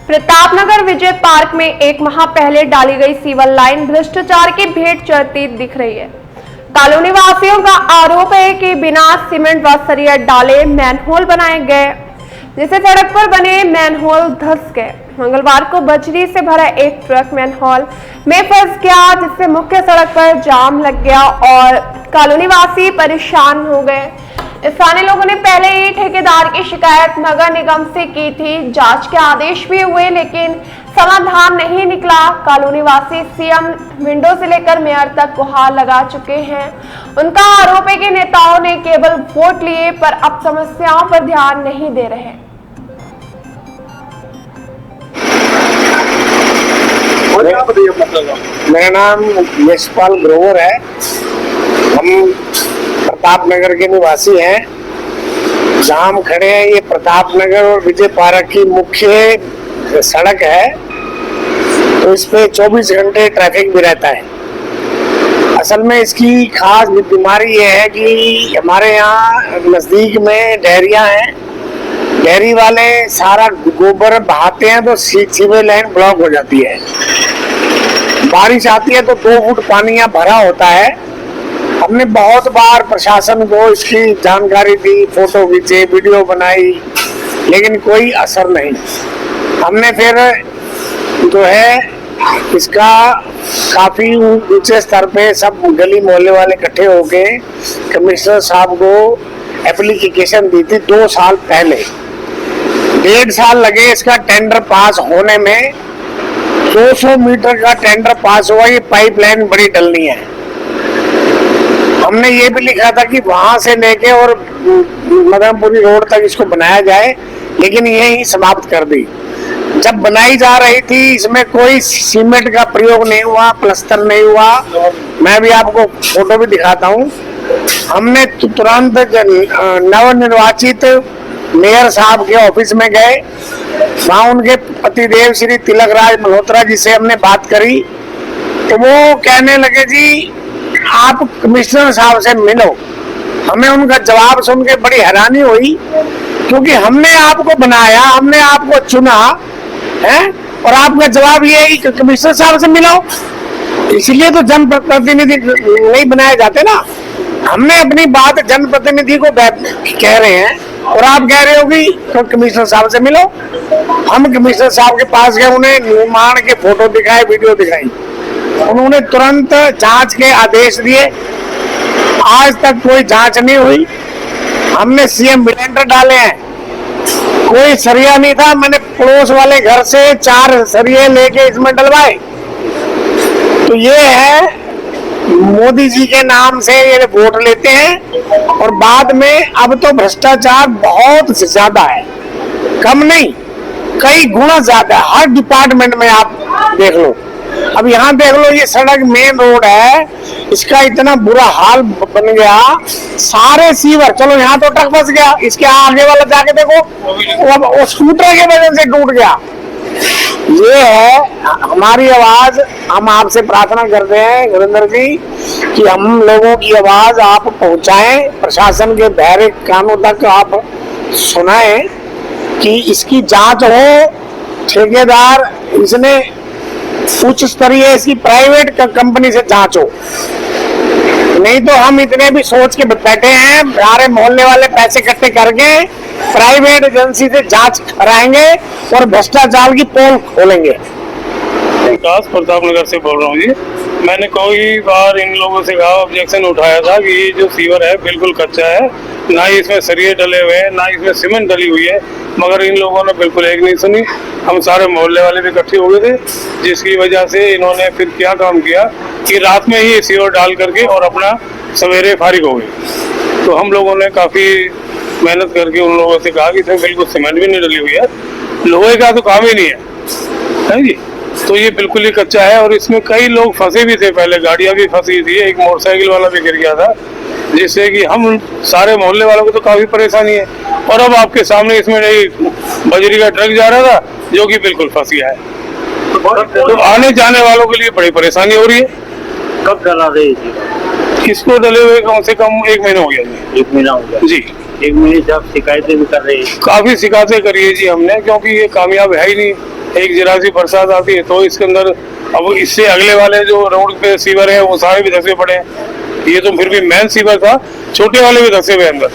प्रतापनगर विजय park में एक माह पहले डाली गई सीवर लाइन भ्रष्टाचार की भेंट चढ़ती दिख रही है। कॉलोनी वासियों का आरोप है कि बिना सीमेंट व सरिया डाले मैनहोल बनाए गए, जिससे सड़क पर बने मैनहोल धंस गए। मंगलवार को बजरी से भरा एक ट्रक मैनहोल में फंस गया, जिससे मुख्य सड़क पर जाम लग गया और कॉलोनी वासी परेशान हो गए। स्थानीय लोगों ने पहले ही ठेकेदार की शिकायत नगर निगम से की थी। जांच के आदेश भी हुए, लेकिन समाधान नहीं निकला। कॉलोनी वासी सीएम विंडो से लेकर मेयर तक गुहार लगा चुके हैं। उनका आरोप है कि नेताओं ने केवल वोट लिए, पर अब समस्याओं पर ध्यान नहीं दे रहे। मेरा नाम यशपाल ग्रोवर है। हम प्रतापनगर के निवासी हैं। जहाँ हम खड़े हैं ये प्रतापनगर और विजय पार्क की मुख्य सड़क है, तो इस पे 24 घंटे ट्रैफिक भी रहता है। असल में इसकी खास बीमारी ये है कि हमारे यहाँ नजदीक में डेयरियाँ हैं। डेयरी वाले सारा गोबर बहाते हैं तो सीवेज लाइन ब्लॉक हो जाती है। बारिश आती है तो 2 फुट पानी यहाँ भरा होता है। हमने बहुत बार प्रशासन को इसकी जानकारी दी, फोटो खींचे, वीडियो बनाई, लेकिन कोई असर नहीं। हमने फिर जो है इसका काफी ऊंचे स्तर पे सब गली मोहल्ले वाले इकट्ठे होके कमिश्नर साहब को एप्लीकेशन दी थी 2 साल पहले। 1.5 साल लगे इसका टेंडर पास होने में। 200 मीटर का टेंडर पास हुआ। ये पाइपलाइन बड़ी डलनी है। हमने ये भी लिखा था कि वहां से लेके और मदनपुरी रोड तक इसको बनाया जाए, लेकिन ये ही समाप्त कर दी। जब बनाई जा रही थी इसमें कोई सीमेंट का प्रयोग नहीं हुआ, प्लास्टर नहीं हुआ। मैं भी आपको फोटो भी दिखाता हूँ। हमने तुरंत नवनिर्वाचित मेयर साहब के ऑफिस में गए। वहाँ उनके पतिदेव श्री तिलक राज मल्होत्रा जी से हमने बात करी, तो वो कहने लगे जी आप कमिश्नर साहब से मिलो। हमें उनका जवाब सुन के बड़ी हैरानी हुई, क्योंकि हमने आपको बनाया, हमने आपको चुना है, और आपका जवाब ये है कि कमिश्नर साहब से मिलो। इसलिए तो जनप्रतिनिधि नहीं बनाए जाते ना। हमने अपनी बात जनप्रतिनिधि को कह रहे हैं और आप कह रहे हो कि तो कमिश्नर साहब से मिलो। हम कमिश्नर साहब के पास गए, उन्हें निर्माण के फोटो दिखाए, वीडियो दिखाई। उन्होंने तुरंत जांच के आदेश दिए। आज तक कोई जांच नहीं हुई। हमने सीएम बिलेंडर डाले हैं, कोई सरिया नहीं था। मैंने पड़ोस वाले घर से 4 सरिये लेके इसमें डलवाए। तो ये है मोदी जी के नाम से ये वोट लेते हैं, और बाद में अब तो भ्रष्टाचार बहुत ज्यादा है, कम नहीं, कई गुना ज्यादा। हर डिपार्टमेंट में आप देख लो। अब यहाँ देख लो, ये सड़क मेन रोड है, इसका इतना बुरा हाल बन गया। सारे सीवर, चलो यहाँ तो ट्रक फंस गया, इसके आगे वाला जाके देखो वो स्कूटर के वजह से टूट गया। ये है हमारी आवाज। हम आपसे प्रार्थना करते हैं गुरिंदर जी कि हम लोगों की आवाज आप पहुंचाएं, प्रशासन के बहरे कानों तक आप सुनाएं कि इसकी जांच हो। ठेकेदार इसने उच्च स्तरीय इसकी प्राइवेट कंपनी से जांच हो, नहीं तो हम इतने भी सोच के बैठे हैं, सारे मोहल्ले वाले पैसे इकट्ठे करके प्राइवेट एजेंसी से जांच कराएंगे और भ्रष्टाचार की पोल खोलेंगे। विकास प्रतापनगर से बोल रहा हूँ जी। मैंने कई बार इन लोगों से कहा, ऑब्जेक्शन उठाया था कि ये जो सीवर है बिल्कुल कच्चा है, ना ही इसमें सरिये डले हुए हैं, ना इसमें सीमेंट डली हुई है, मगर इन लोगों ने बिल्कुल एक नहीं सुनी। हम सारे मोहल्ले वाले भी इकट्ठे हो गए थे, जिसकी वजह से इन्होंने फिर क्या काम किया कि रात में ही सीवर डाल करके और अपना सवेरे फारिग हो गए। तो हम लोगों ने काफ़ी मेहनत करके उन लोगों से कहा कि इसमें बिल्कुल सीमेंट भी नहीं डली हुई है, लोहे का तो काम ही नहीं है जी। तो ये बिल्कुल ही कच्चा है, और इसमें कई लोग फंसे भी थे, पहले गाड़ियाँ भी फंसी थी, एक मोटरसाइकिल वाला भी गिर गया था, जिससे कि हम सारे मोहल्ले वालों को तो काफ़ी परेशानी है। और अब आपके सामने इसमें बजरी का ट्रक जा रहा था जो कि बिल्कुल फंस गया है, तो आने जाने वालों के लिए बड़ी परेशानी हो रही है। कब डला रही इसको डले हुए कम से कम 1 महीना हो गया जी। 1 महीना हो गया जी। 1 महीने से आप शिकायतें भी कर रहे हैं? काफी शिकायतें करी है जी हमने, क्योंकि ये कामयाब है ही नहीं। एक जरा सी बरसात आती है तो इसके अंदर, अब इससे अगले वाले जो रोड पे सीवर है वो सारे भी धसे पड़े हैं। ये तो फिर भी मेन सीवर था, छोटे वाले भी धसे हुए अंदर।